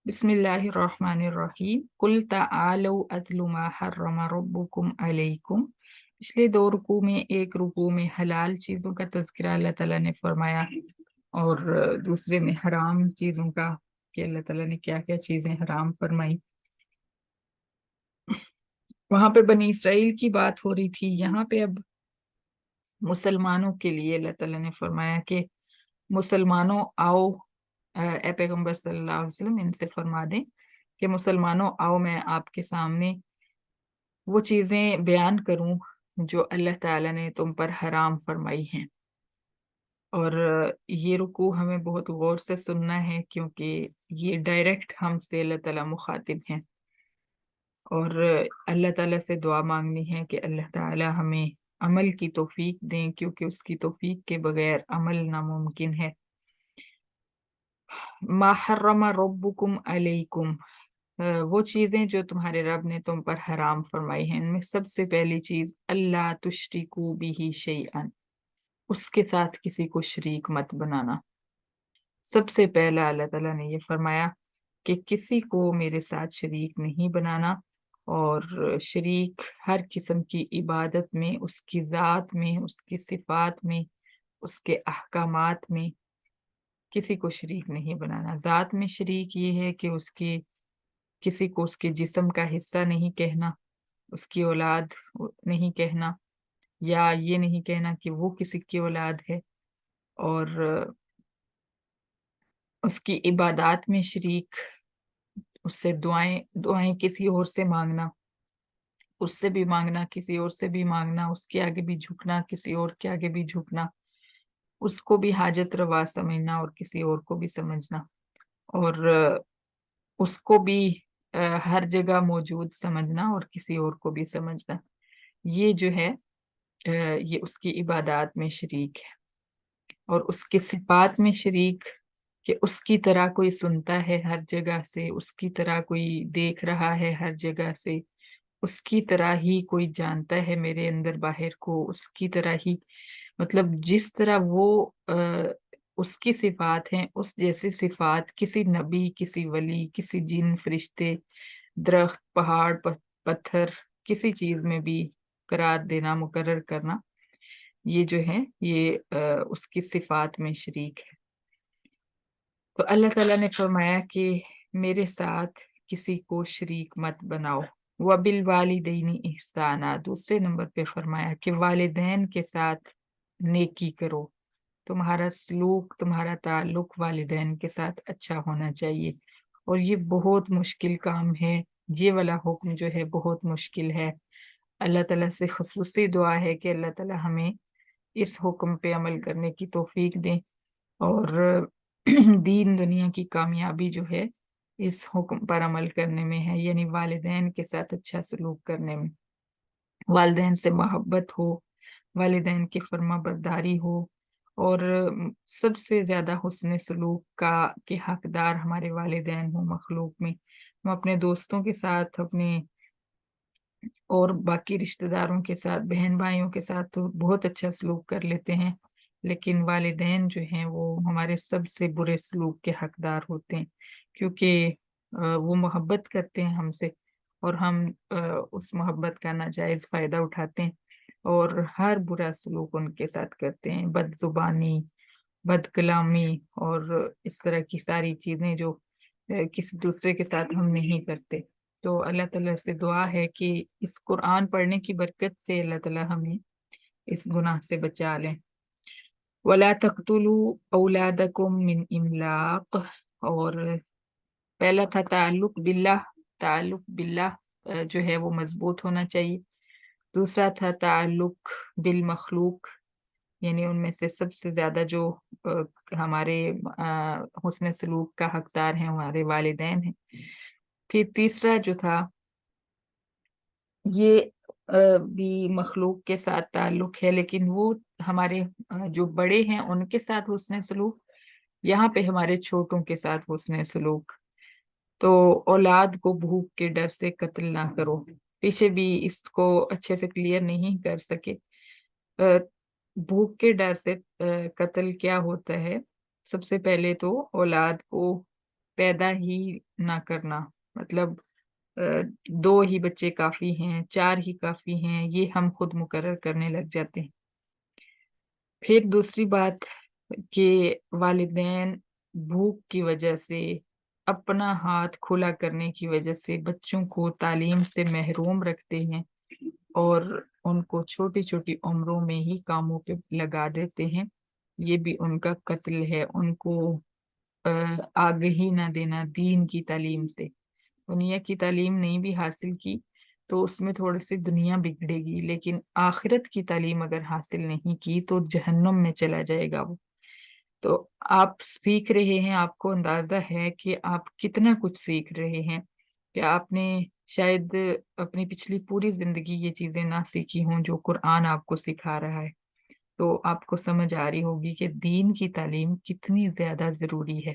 बिस्मिल्लाहिर्रहमानिर्रहीम कुल ताआलू अत्लु मा हर्रम रब्बुकुम अलैकुम। पिछले दो रुकू में एक रुकू में हलाल चीजों का तज़किरा अल्लाह ताला ने फरमाया और दूसरे में हराम चीजों का कि अल्लाह ताला ने क्या क्या चीजें हराम फरमाई। वहां पे बनी इसराइल की बात हो रही थी। यहाँ पे अब मुसलमानों के लिए अल्लाह ताला ने फरमाया कि मुसलमानों आओ, ए पैगम्बर सल्लल्लाहु अलैहि वसल्लम इनसे फरमा दें कि मुसलमानों आओ, मैं आपके सामने वो चीजें बयान करूं जो अल्लाह ताला ने तुम पर हराम फरमाई हैं। और ये रुकू हमें बहुत गौर से सुनना है क्योंकि ये डायरेक्ट हमसे अल्लाह ताला मुखातिब हैं और अल्लाह ताला से दुआ मांगनी है कि अल्लाह ताला हमें अमल की तौफीक दें क्योंकि उसकी तौफीक के बगैर अमल नामुमकिन है। मा हर्रमा रब्बुकुम अलैकुम, वो चीजें जो तुम्हारे रब ने तुम पर हराम फरमाई हैं, इनमें सबसे पहली चीज अल्लाह तुश्रिकू बिही शैअन, उसके साथ किसी को शरीक मत बनाना। सबसे पहला अल्लाह ताला ने ये फरमाया कि किसी को मेरे साथ शरीक नहीं बनाना और शरीक हर किस्म की इबादत में, उसकी ज़ात में, उसकी सिफात में, उसके अहकामात में किसी को शरीक नहीं बनाना। ज़ात में शरीक ये है कि उसके किसी को उसके जिस्म का हिस्सा नहीं कहना, उसकी औलाद नहीं कहना, या ये नहीं कहना कि वो किसी की औलाद है। और उसकी इबादत में शरीक, उससे दुआएं दुआएं किसी और से मांगना, उससे भी मांगना, किसी और से भी मांगना, उसके आगे भी झुकना, किसी और के आगे भी झुकना, उसको भी हाजत रवा समझना और किसी और को भी समझना, और उसको भी हर जगह मौजूद समझना और किसी और को भी समझना। ये जो है ये उसकी इबादत में शरीक है। और उसकी सिफात में शरीक कि उसकी तरह कोई सुनता है हर जगह से, उसकी तरह कोई देख रहा है हर जगह से, उसकी तरह ही कोई जानता है मेरे अंदर बाहर को, उसकी तरह ही, मतलब जिस तरह वो उसकी सिफात हैं उस जैसी सिफात किसी नबी, किसी वली, किसी जिन, फरिश्ते, दरख्त, पहाड़, पत्थर, किसी चीज में भी करार देना, मुकर्रर करना, ये जो है ये उसकी सिफात में शरीक है। तो अल्लाह ताला ने फरमाया कि मेरे साथ किसी को शरीक मत बनाओ। वबिल वालिदैनी इहसाना, दूसरे नंबर पे फरमाया कि वालिदैन के साथ नेकी करो। तुम्हारा सलूक, तुम्हारा ताल्लुक वालिदैन के साथ अच्छा होना चाहिए। और ये बहुत मुश्किल काम है, ये वाला हुक्म जो है बहुत मुश्किल है। अल्लाह ताला से खुसूसी दुआ है कि अल्लाह ताला हमें इस हुक्म पे अमल करने की तौफीक दें और दीन दुनिया की कामयाबी जो है इस हुक्म पर अमल करने में है, यानी वालिदैन के साथ अच्छा सलूक करने में, वालिदैन से मोहब्बत हो, वालिदैन की फर्मा बरदारी हो। और सबसे ज्यादा हुस्न सलूक का के हकदार हमारे वालिदैन हो मखलूक में। हम अपने दोस्तों के साथ, अपने और बाकी रिश्तेदारों के साथ, बहन भाइयों के साथ तो बहुत अच्छा सलूक कर लेते हैं, लेकिन वालिदैन जो हैं वो हमारे सबसे बुरे सलूक के हकदार होते हैं क्योंकि वो मोहब्बत करते हैं हमसे और हम उस मोहब्बत का नाजायज फायदा उठाते हैं और हर बुरा सलूक उनके साथ करते हैं, बदजुबानी, बदकलामी और इस तरह की सारी चीजें जो किसी दूसरे के साथ हम नहीं करते। तो अल्लाह ताला से दुआ है कि इस कुरान पढ़ने की बरकत से अल्लाह ताला हमें इस गुनाह से बचा लें। वला तख्तुलू औलादकुम मिन इमलाक, और पहला था ताल्लुक बिल्लाह, ताल्लुक बिल्लाह जो है वो मजबूत होना चाहिए। दूसरा था ताल्लुक बिल मखलूक, यानी उनमें से सबसे ज्यादा जो हमारे हुस्न सलूक का हकदार हैं हमारे वालिदैन हैं। फिर तीसरा जो था ये भी मखलूक के साथ ताल्लुक है, लेकिन वो हमारे जो बड़े हैं उनके साथ हुस्न सलूक, यहाँ पे हमारे छोटों के साथ हुस्न सलूक। तो औलाद को भूख के डर से कत्ल ना करो। पीछे भी इसको अच्छे से क्लियर नहीं कर सके। अ, भूख के डर से कत्ल क्या होता है? सबसे पहले तो औलाद को پیدا ہی نہ کرنا، مطلب 2 ہی بچے کافی ہیں، 4 ہی کافی ہیں، یہ ہم خود مقرر کرنے لگ جاتے ہیں۔ پھر دوسری بات کہ والدین بھوک کی وجہ سے، اپنا ہاتھ کھلا کرنے کی وجہ سے بچوں کو تعلیم سے محروم رکھتے ہیں اور ان کو چھوٹی چھوٹی عمروں میں ہی کاموں پہ لگا دیتے ہیں۔ یہ بھی ان کا قتل ہے، ان کو آگہی نہ دینا دین کی تعلیم سے۔ دنیا کی تعلیم نہیں بھی حاصل کی تو اس میں تھوڑی سی دنیا بگڑے گی، لیکن آخرت کی تعلیم اگر حاصل نہیں کی تو جہنم میں چلا جائے گا وہ۔ تو آپ سیکھ رہے ہیں، آپ کو اندازہ ہے کہ آپ کتنا کچھ سیکھ رہے ہیں، کہ آپ نے شاید اپنی پچھلی پوری زندگی یہ چیزیں نہ سیکھی ہوں جو قرآن آپ کو سکھا رہا ہے۔ تو آپ کو سمجھ آ رہی ہوگی کہ دین کی تعلیم کتنی زیادہ ضروری ہے۔